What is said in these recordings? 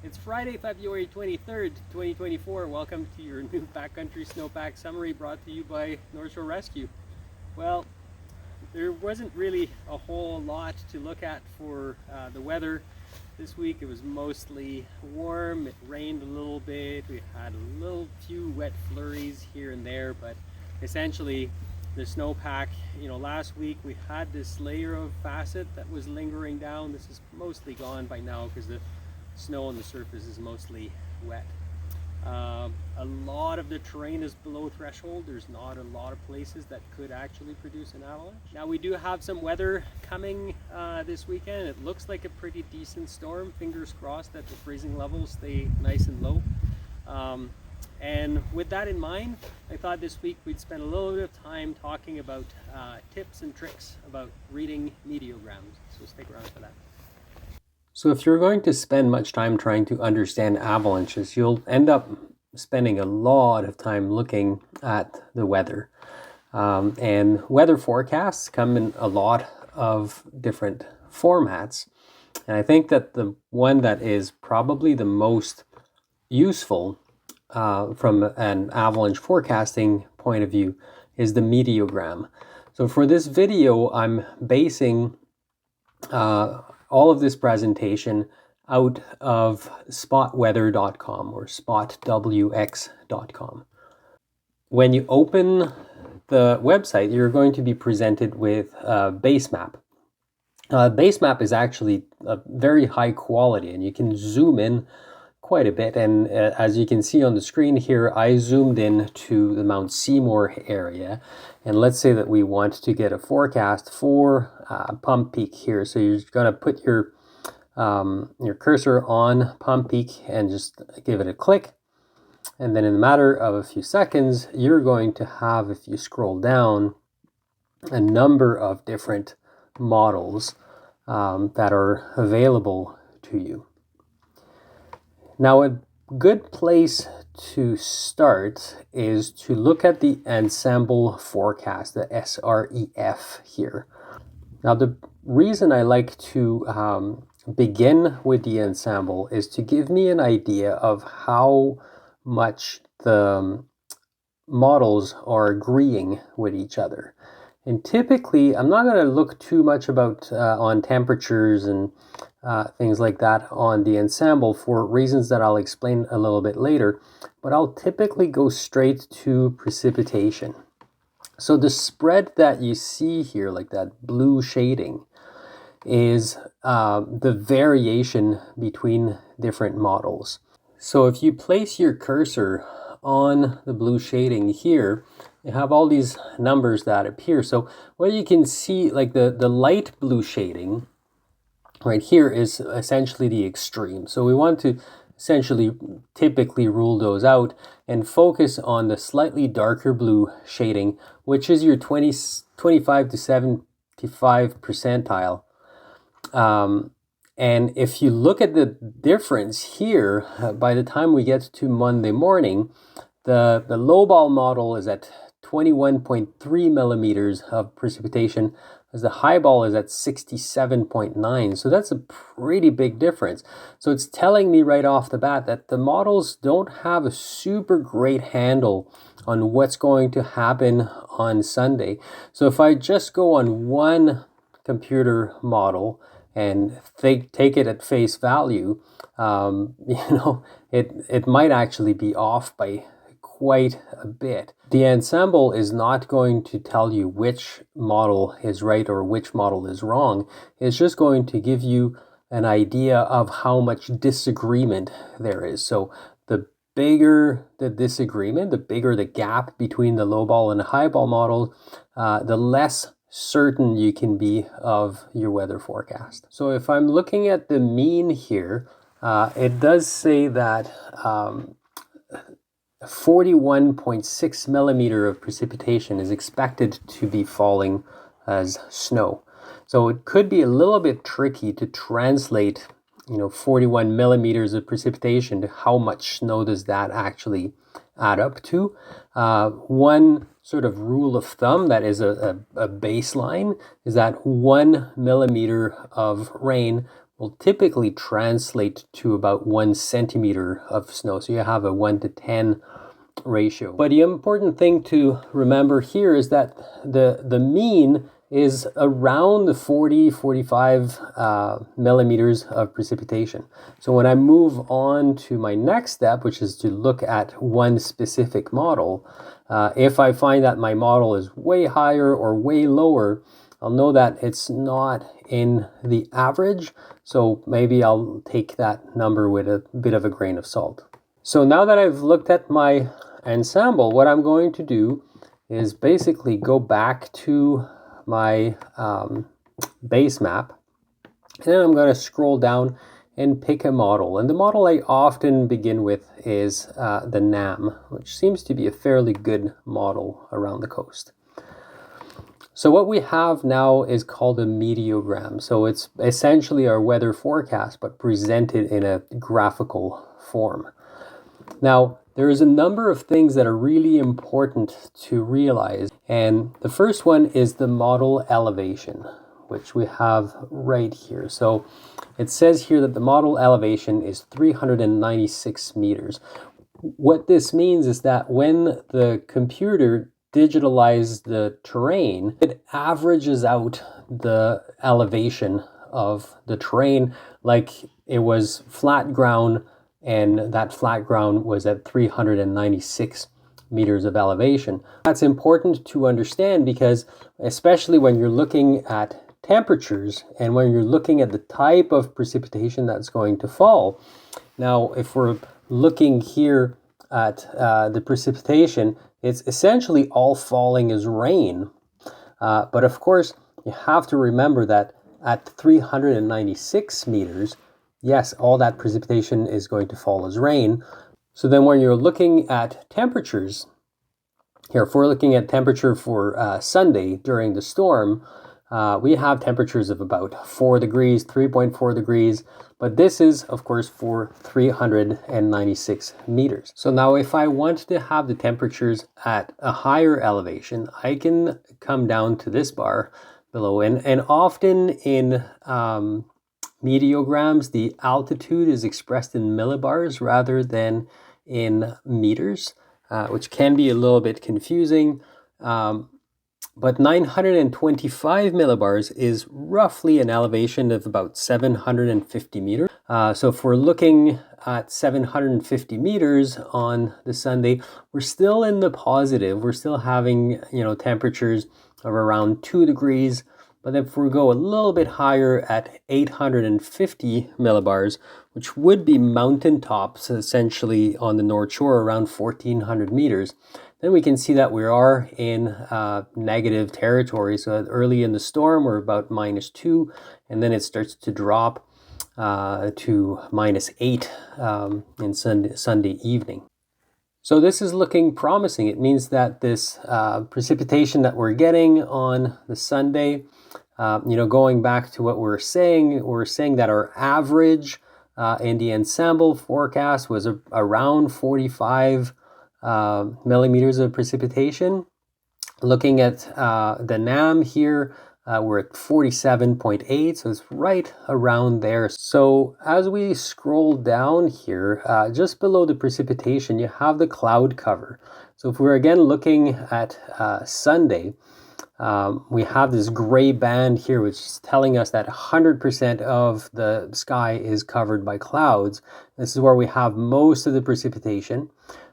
It's Friday, February 23rd, 2024. Welcome to your new backcountry snowpack summary brought to you by North Shore Rescue. Well, there wasn't really a whole lot to look at for the weather this week. It was mostly warm. It rained a little bit. We had a few wet flurries here and there, but essentially the snowpack, last week we had this layer of facet that was lingering down. This is mostly gone by now because the snow on the surface is mostly wet. A lot of the terrain is below threshold. There's not a lot of places that could actually produce an avalanche. Now we do have some weather coming this weekend. It looks like a pretty decent storm. Fingers crossed that the freezing levels stay nice and low. And with that in mind, I thought this week we'd spend a little bit of time talking about tips and tricks about reading meteograms. So stick around for that. So if you're going to spend much time trying to understand avalanches, you'll end up spending a lot of time looking at the weather. And weather forecasts come in a lot of different formats. And I think that the one that is probably the most useful from an avalanche forecasting point of view is the meteogram. So for this video, I'm basing all of this presentation out of spotweather.com or spotwx.com. When you open the website, you're going to be presented with a base map. Base map is actually a very high quality and you can zoom in quite a bit. And as you can see on the screen here, I zoomed in to the Mount Seymour area. And let's say that we want to get a forecast for Pump Peak here. So you're going to put your cursor on Pump Peak and just give it a click. And then in a matter of a few seconds, you're going to have, if you scroll down, a number of different models that are available to you. Now, a good place to start is to look at the Ensemble Forecast, the SREF here. Now, the reason I like to begin with the Ensemble is to give me an idea of how much the models are agreeing with each other. And typically, I'm not going to look too much about on temperatures and things like that on the Ensemble for reasons that I'll explain a little bit later, but I'll typically go straight to precipitation. So the spread that you see here, like that blue shading, is the variation between different models. So if you place your cursor on the blue shading here, you have all these numbers that appear. So what you can see, like the light blue shading right here is essentially the extreme. So we want to essentially typically rule those out and focus on the slightly darker blue shading, which is your 25 to 75 percentile. And if you look at the difference here, by the time we get to Monday morning, the lowball model is at 21.3 millimeters of precipitation, as the highball is at 67.9. So that's a pretty big difference. So it's telling me right off the bat that the models don't have a super great handle on what's going to happen on Sunday. So if I just go on one computer model and take it at face value, it might actually be off by quite a bit. The Ensemble is not going to tell you which model is right or which model is wrong. It's just going to give you an idea of how much disagreement there is. So the bigger the disagreement, the bigger the gap between the lowball and the highball model, the less certain you can be of your weather forecast. So if I'm looking at the mean here, it does say that 41.6 millimeter of precipitation is expected to be falling as snow. So it could be a little bit tricky to translate, 41 millimeters of precipitation to how much snow does that actually add up to. One sort of rule of thumb that is a baseline is that 1 millimeter of rain will typically translate to about 1 centimeter of snow. So you have a 1 to 10 ratio. But the important thing to remember here is that the mean is around the 45 millimeters of precipitation. So when I move on to my next step, which is to look at one specific model, if I find that my model is way higher or way lower, I'll know that it's not in the average. So maybe I'll take that number with a bit of a grain of salt. So now that I've looked at my ensemble, what I'm going to do is basically go back to my base map, and then I'm going to scroll down and pick a model. And the model I often begin with is the NAM, which seems to be a fairly good model around the coast. So what we have now is called a meteogram. So it's essentially our weather forecast, but presented in a graphical form. Now, there is a number of things that are really important to realize. And the first one is the model elevation, which we have right here. So it says here that the model elevation is 396 meters. What this means is that when the computer digitalizes the terrain, it averages out the elevation of the terrain like it was flat ground, and that flat ground was at 396 meters of elevation. That's important to understand because especially when you're looking at temperatures and when you're looking at the type of precipitation that's going to fall. Now, if we're looking here at the precipitation, it's essentially all falling as rain. But of course, you have to remember that at 396 meters, yes, all that precipitation is going to fall as rain. So then when you're looking at temperatures, here, if we're looking at temperature for Sunday during the storm, we have temperatures of about 4 degrees, 3.4 degrees, but this is, of course, for 396 meters. So now if I want to have the temperatures at a higher elevation, I can come down to this bar below. And often in meteograms, the altitude is expressed in millibars rather than in meters, which can be a little bit confusing. But 925 millibars is roughly an elevation of about 750 meters. So if we're looking at 750 meters on the Sunday, we're still in the positive. We're still having, temperatures of around 2 degrees. But if we go a little bit higher at 850 millibars, which would be mountaintops essentially on the North Shore around 1400 meters, then we can see that we are in negative territory. So early in the storm, we're about -2, and then it starts to drop to -8 in Sunday evening. So this is looking promising. It means that this precipitation that we're getting on the Sunday, going back to what we're saying that our average in the Ensemble forecast was around 45 millimeters of precipitation. Looking at the NAM here, we're at 47.8, so it's right around there. So as we scroll down here, just below the precipitation, you have the cloud cover. So if we're again looking at Sunday, we have this gray band here, which is telling us that 100% of the sky is covered by clouds. This is where we have most of the precipitation.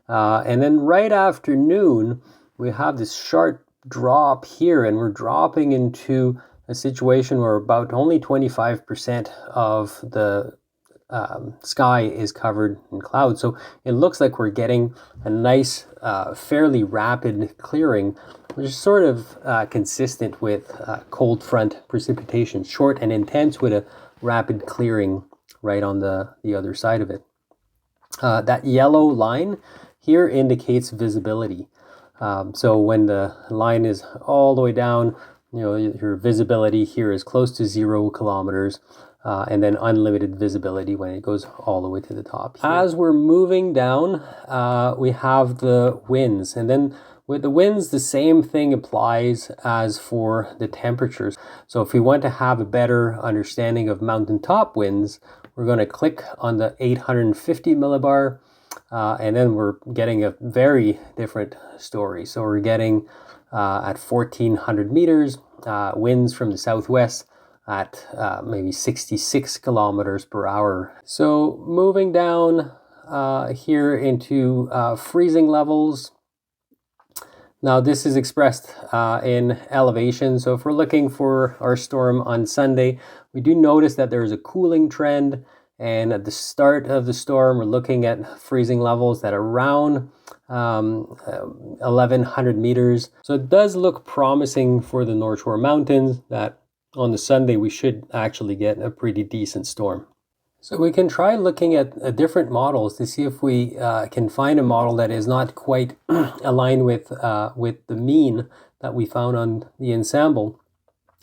And then right after noon, we have this sharp drop here, and we're dropping into a situation where about only 25% of the sky is covered in clouds. So it looks like we're getting a nice, fairly rapid clearing, which is sort of consistent with cold front precipitation, short and intense with a rapid clearing right on the other side of it. That yellow line here indicates visibility. So when the line is all the way down, your visibility here is close to 0 kilometers, and then unlimited visibility when it goes all the way to the top here. As we're moving down, we have the winds, and then With the winds, the same thing applies as for the temperatures. So if we want to have a better understanding of mountaintop winds, we're going to click on the 850 millibar, and then we're getting a very different story. So we're getting at 1400 meters, winds from the southwest at maybe 66 kilometers per hour. So moving down here into freezing levels. Now this is expressed in elevation. So if we're looking for our storm on Sunday, we do notice that there's a cooling trend. And at the start of the storm, we're looking at freezing levels at around 1100 meters. So it does look promising for the North Shore Mountains that on the Sunday we should actually get a pretty decent storm. So we can try looking at different models to see if we can find a model that is not quite aligned with the mean that we found on the Ensemble.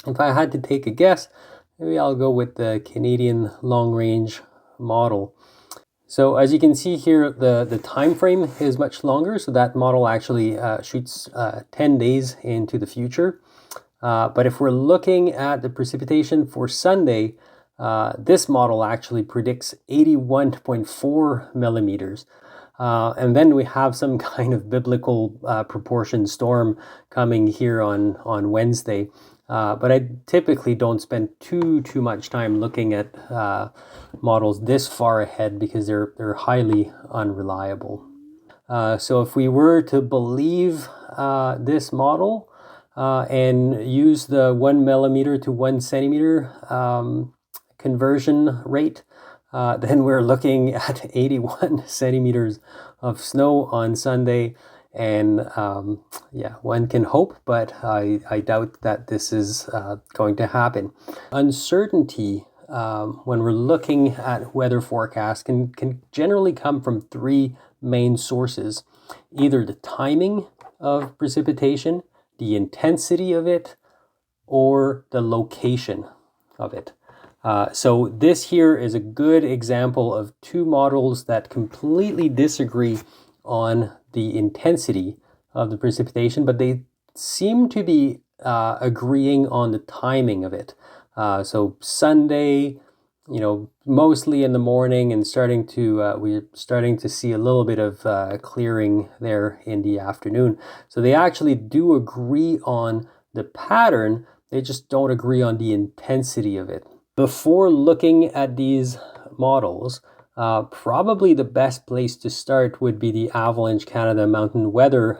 If I had to take a guess, maybe I'll go with the Canadian long range model. So as you can see here, the time frame is much longer. So that model actually shoots 10 days into the future. But if we're looking at the precipitation for Sunday, this model actually predicts 81.4 millimeters. And then we have some kind of biblical proportion storm coming here on Wednesday. But I typically don't spend too much time looking at models this far ahead because they're highly unreliable. So if we were to believe this model and use the 1 millimeter to 1 centimeter conversion rate, then we're looking at 81 centimeters of snow on Sunday. And yeah, one can hope, but I doubt that this is going to happen. Uncertainty when we're looking at weather forecasts can generally come from three main sources: either the timing of precipitation, the intensity of it, or the location of it. So this here is a good example of two models that completely disagree on the intensity of the precipitation, but they seem to be agreeing on the timing of it. So Sunday, mostly in the morning, and we're starting to see a little bit of clearing there in the afternoon. So they actually do agree on the pattern. They just don't agree on the intensity of it. Before looking at these models, probably the best place to start would be the Avalanche Canada Mountain Weather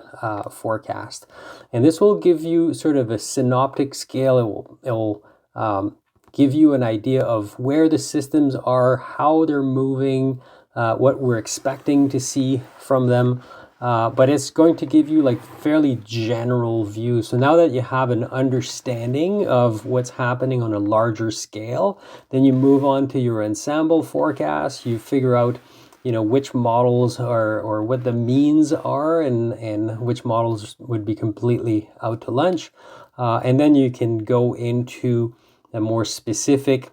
Forecast. And this will give you sort of a synoptic scale. It will give you an idea of where the systems are, how they're moving, what we're expecting to see from them. But it's going to give you like fairly general view. So now that you have an understanding of what's happening on a larger scale, then you move on to your ensemble forecast. You figure out, which models are or what the means are, and which models would be completely out to lunch. And then you can go into a more specific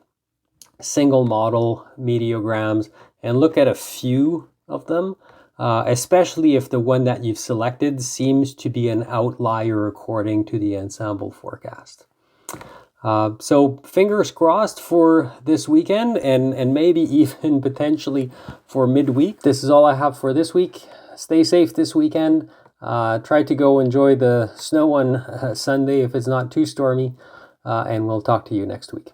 single model meteograms and look at a few of them. Especially if the one that you've selected seems to be an outlier according to the ensemble forecast. So fingers crossed for this weekend and maybe even potentially for midweek. This is all I have for this week. Stay safe this weekend. Try to go enjoy the snow on Sunday if it's not too stormy. And we'll talk to you next week.